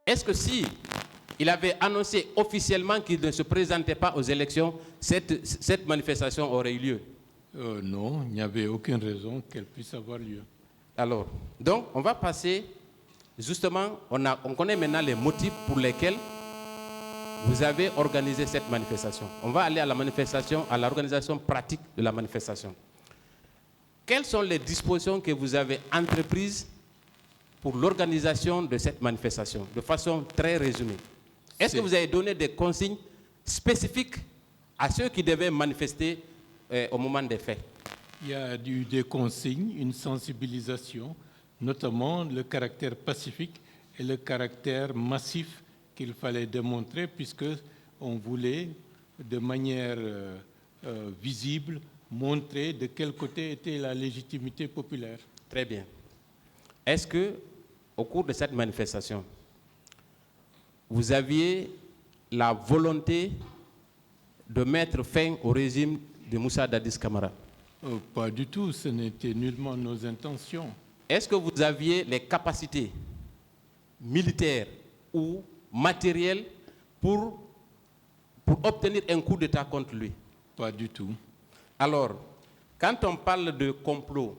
est-ce que si il avait annoncé officiellement qu'il ne se présentait pas aux élections, cette manifestation aurait eu lieu? Non, il n'y avait aucune raison qu'elle puisse avoir lieu. Alors, donc, on va passer, justement, on connaît maintenant les motifs pour lesquels vous avez organisé cette manifestation. On va aller à la manifestation, à l'organisation pratique de la manifestation. Quelles sont les dispositions que vous avez entreprises pour l'organisation de cette manifestation, de façon très résumée? Est-ce que vous avez donné des consignes spécifiques à ceux qui devaient manifester au moment des faits? Il y a eu des consignes, une sensibilisation, notamment le caractère pacifique et le caractère massif qu'il fallait démontrer, puisqu'on voulait de manière visible montrer de quel côté était la légitimité populaire. Très bien. Est-ce que, au cours de cette manifestation, vous aviez la volonté de mettre fin au régime de Moussa Dadis Camara? Pas du tout, ce n'était nullement nos intentions. Est-ce que vous aviez les capacités militaires ou matérielles pour obtenir un coup d'État contre lui? Pas du tout. Alors, quand on parle de complot,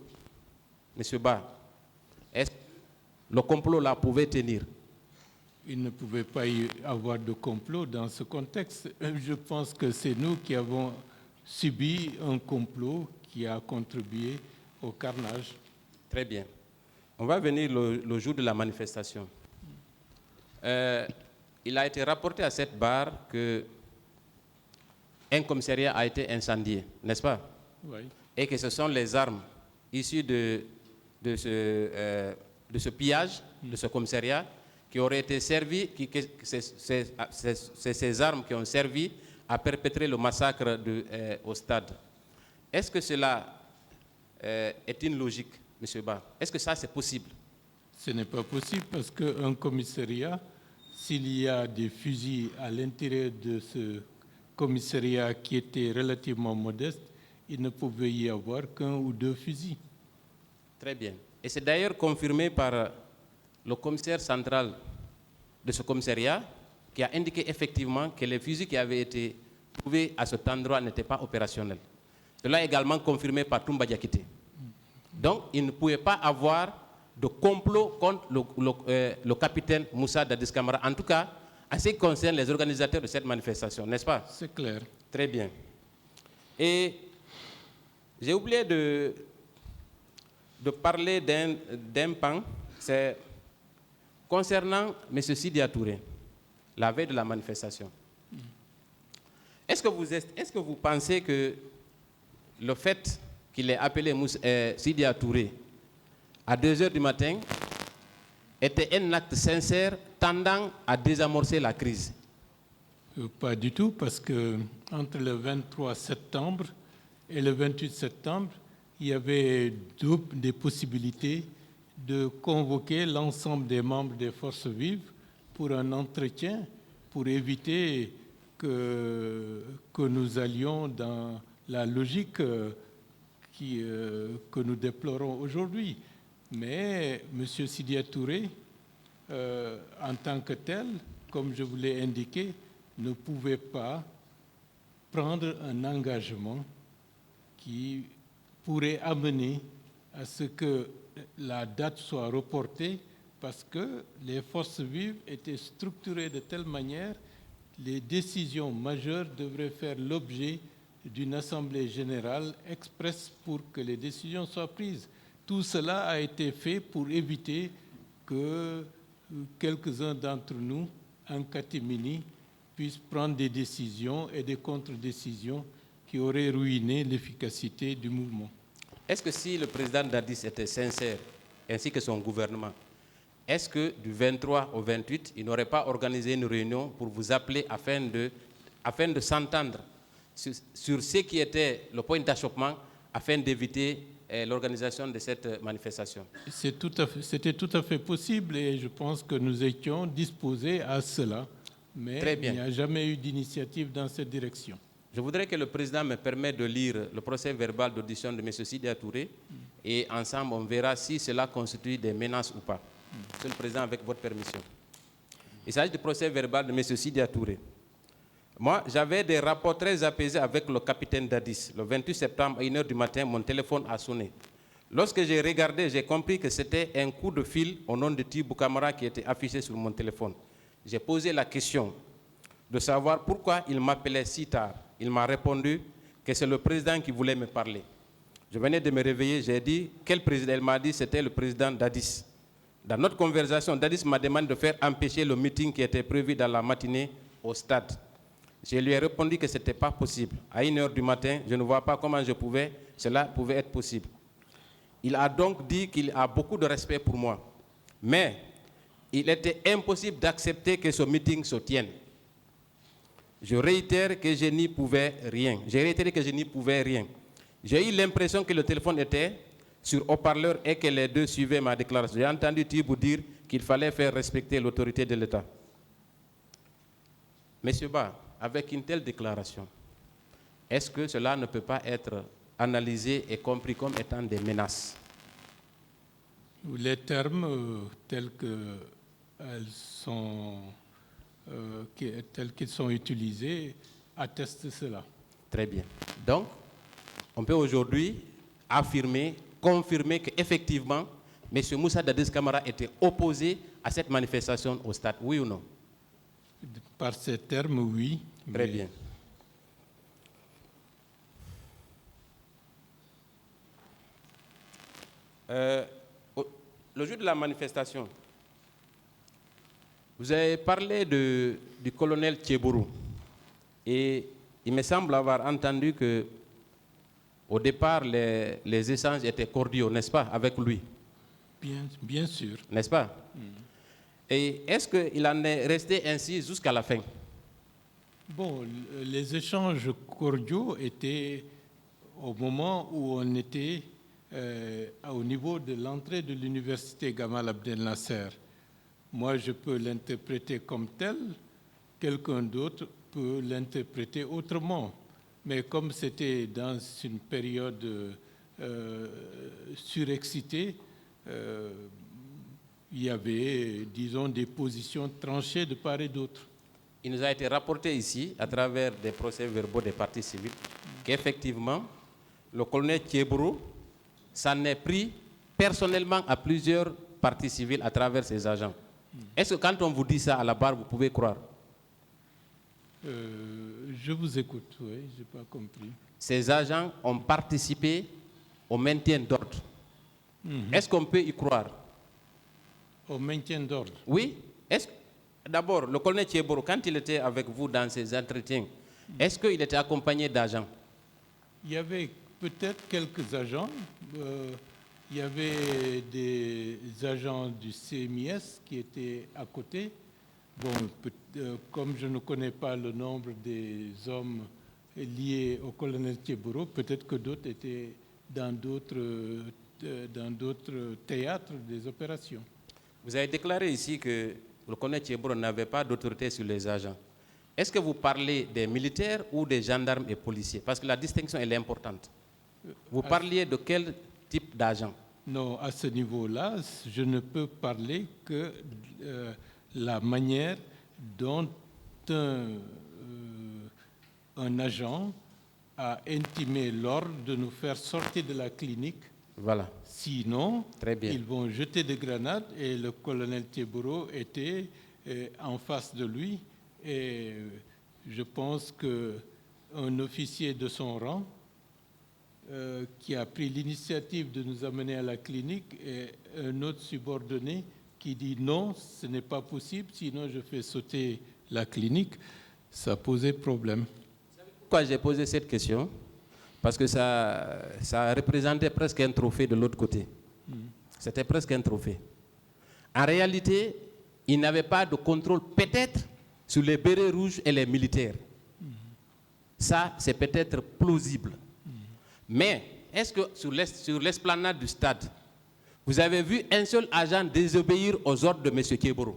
M. Ba, est-ce que le complot là pouvait tenir? Il ne pouvait pas y avoir de complot dans ce contexte. Je pense que c'est nous qui avons subi un complot qui a contribué au carnage. Très bien. On va venir le jour de la manifestation. Il a été rapporté à cette barre qu'un commissariat a été incendié, n'est-ce pas? Oui. Et que ce sont les armes issues de ce pillage, de ce commissariat, qui auraient été servies, c'est ces armes qui ont servi à perpétrer le massacre au stade. Est-ce que cela est une logique, M. Ba? Est-ce que ça, c'est possible? Ce n'est pas possible parce qu'un commissariat, s'il y a des fusils à l'intérieur de ce commissariat qui était relativement modeste, il ne pouvait y avoir qu'un ou deux fusils. Très bien. Et c'est d'ailleurs confirmé par le commissaire central de ce commissariat qui a indiqué effectivement que les fusils qui avaient été trouvés à cet endroit n'étaient pas opérationnels. Cela est également confirmé par Toumba Diakité. Donc, il ne pouvait pas avoir de complot contre le capitaine Moussa Dadis Camara, en tout cas, en ce qui concerne les organisateurs de cette manifestation, n'est-ce pas? C'est clair. Très bien. Et j'ai oublié de parler d'un pan, c'est concernant M. Sidya Touré, la veille de la manifestation. Est-ce que vous pensez que le fait qu'il ait appelé Sidya Touré à 2 heures du matin était un acte sincère tendant à désamorcer la crise? Pas du tout, parce que entre le 23 septembre et le 28 septembre, il y avait des possibilités de convoquer l'ensemble des membres des forces vives pour un entretien, pour éviter que nous allions dans la logique que nous déplorons aujourd'hui. Mais M. Sidya Touré, en tant que tel, comme je vous l'ai indiqué, ne pouvait pas prendre un engagement qui pourrait amener à ce que la date soit reportée, parce que les forces vives étaient structurées de telle manière, les décisions majeures devraient faire l'objet d'une assemblée générale expresse pour que les décisions soient prises. Tout cela a été fait pour éviter que quelques-uns d'entre nous, en catimini, puissent prendre des décisions et des contre-décisions qui auraient ruiné l'efficacité du mouvement. Est-ce que si le président Dadis était sincère, ainsi que son gouvernement, est-ce que du 23 au 28, il n'aurait pas organisé une réunion pour vous appeler afin de s'entendre sur ce qui était le point d'achoppement, afin d'éviter l'organisation de cette manifestation? C'était tout à fait possible et je pense que nous étions disposés à cela, mais il n'y a jamais eu d'initiative dans cette direction. Je voudrais que le président me permette de lire le procès verbal d'audition de M. Sidya Touré et ensemble on verra si cela constitue des menaces ou pas. Monsieur le Président, avec votre permission. Il s'agit du procès verbal de M. Sidya Touré. Moi, j'avais des rapports très apaisés avec le capitaine Dadis. Le 28 septembre, à 1h du matin, mon téléphone a sonné. Lorsque j'ai regardé, j'ai compris que c'était un coup de fil au nom de Tibou Camara qui était affiché sur mon téléphone. J'ai posé la question de savoir pourquoi il m'appelait si tard. Il m'a répondu que c'est le président qui voulait me parler. Je venais de me réveiller, j'ai dit, quel président? Il m'a dit, c'était le président Dadis. Dans notre conversation, Dadis m'a demandé de faire empêcher le meeting qui était prévu dans la matinée au stade. Je lui ai répondu que ce n'était pas possible. À 1h du matin, je ne vois pas comment cela pouvait être possible. Il a donc dit qu'il a beaucoup de respect pour moi. Mais il était impossible d'accepter que ce meeting se tienne. Je réitère que je n'y pouvais rien. J'ai eu l'impression que le téléphone était sur haut-parleur et que les deux suivaient ma déclaration. J'ai entendu Tibou dire qu'il fallait faire respecter l'autorité de l'État. Monsieur Ba, avec une telle déclaration, est-ce que cela ne peut pas être analysé et compris comme étant des menaces? Les termes tels qu'ils sont utilisés attestent cela. Très bien. Donc, on peut aujourd'hui affirmer, confirmer qu'effectivement, M. Moussa Dadis Camara était opposé à cette manifestation au stade, oui ou non? Par ces termes, oui. Très bien. Le jour de la manifestation, vous avez parlé du colonel Tchebourou. Et il me semble avoir entendu que au départ, les échanges étaient cordiaux, n'est-ce pas, avec lui? Bien sûr. N'est-ce pas? Et est-ce qu'il en est resté ainsi jusqu'à la fin? Bon, les échanges cordiaux étaient au moment où on était au niveau de l'entrée de l'université Gamal Abdel Nasser. Moi, je peux l'interpréter comme tel, quelqu'un d'autre peut l'interpréter autrement. Mais comme c'était dans une période surexcitée, il y avait, disons, des positions tranchées de part et d'autre. Il nous a été rapporté ici, à travers des procès-verbaux des parties civiles, qu'effectivement, le colonel Tchebourou s'en est pris personnellement à plusieurs parties civiles à travers ses agents. Est-ce que quand on vous dit ça à la barre, vous pouvez croire? Je vous écoute, oui, je n'ai pas compris. Ces agents ont participé au maintien d'ordre. Est-ce qu'on peut y croire? Au maintien d'ordre? Oui. D'abord, le colonel Tchebourou, quand il était avec vous dans ces entretiens, est-ce qu'il était accompagné d'agents? Il y avait peut-être quelques agents. Il y avait des agents du CMIS qui étaient à côté. Bon, comme je ne connais pas le nombre des hommes liés au colonel Tchebourou, peut-être que d'autres étaient dans d'autres théâtres des opérations. Vous avez déclaré ici que le colonel Tchebourou n'avait pas d'autorité sur les agents. Est-ce que vous parlez des militaires ou des gendarmes et policiers? Parce que la distinction, elle est importante. Vous parliez de quel type d'agent? Non, à ce niveau-là, je ne peux parler que la manière dont un agent a intimé l'ordre de nous faire sortir de la clinique. Voilà. Sinon, très bien, ils vont jeter des grenades et le colonel Tchebourou était en face de lui. Et je pense qu'un officier de son rang qui a pris l'initiative de nous amener à la clinique et un autre subordonné qui dit non, ce n'est pas possible, sinon je fais sauter la clinique, ça posait problème. Vous savez pourquoi j'ai posé cette question? Parce que ça représentait presque un trophée de l'autre côté. C'était presque un trophée. En réalité, il n'avait pas de contrôle peut-être sur les bérets rouges et les militaires. Ça, c'est peut-être plausible. Mais est-ce que sur l'esplanade du stade, vous avez vu un seul agent désobéir aux ordres de M. Tchebourou?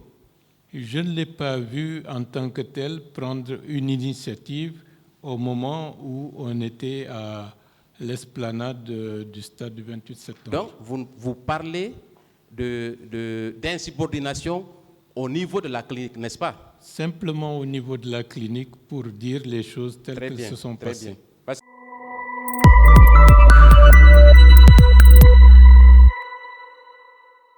Je ne l'ai pas vu en tant que tel prendre une initiative au moment où on était à l'esplanade du stade du 28 septembre. Donc, vous parlez d'insubordination au niveau de la clinique, n'est-ce pas? Simplement au niveau de la clinique pour dire les choses telles Très qu'elles bien, se sont très passées. bien.